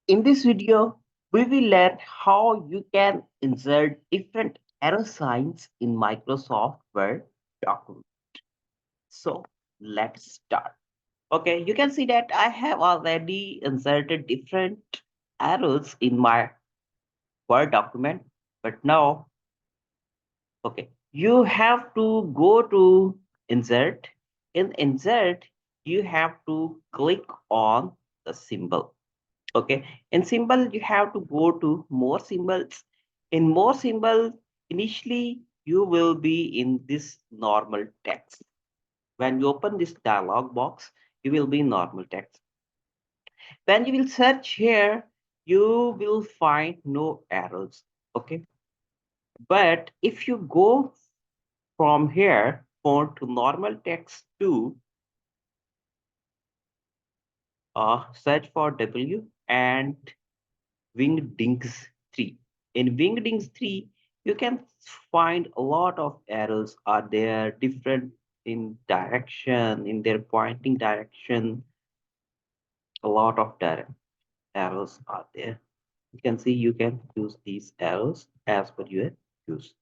In this video, we will learn how you can insert different arrow signs in Microsoft Word document. So let's start. Okay, you can see that I have already inserted different arrows in my Word document. But now, okay, you have to go to insert. In insert, you have to click on the symbol. Okay, in symbol you have to go to more symbols. In more symbols, initially you will be in this normal text. When you open this dialog box, you will be in normal text. When you will search here, you will find no arrows. Okay, but if you go from here font to normal text to search for W and Wingdings 3. In Wingdings 3, you can find a lot of arrows are there, different in direction, in their pointing direction. A lot of direct arrows are there. You can see you can use these arrows as per your use.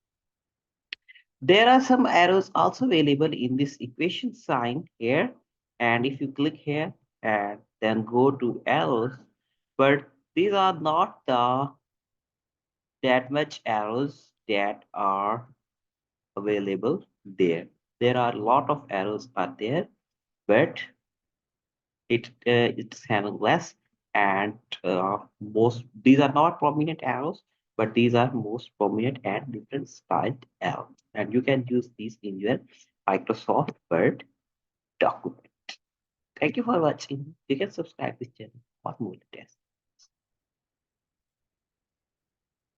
There are some arrows also available in this equation sign here. And if you click here and then go to arrows, but these are not the that much arrows that are available there. There are a lot of arrows are there, but it's having less, and most these are not prominent arrows, but these are most prominent and different styled arrows, and you can use these in your Microsoft Word document. Thank you for watching. You can subscribe this channel for more.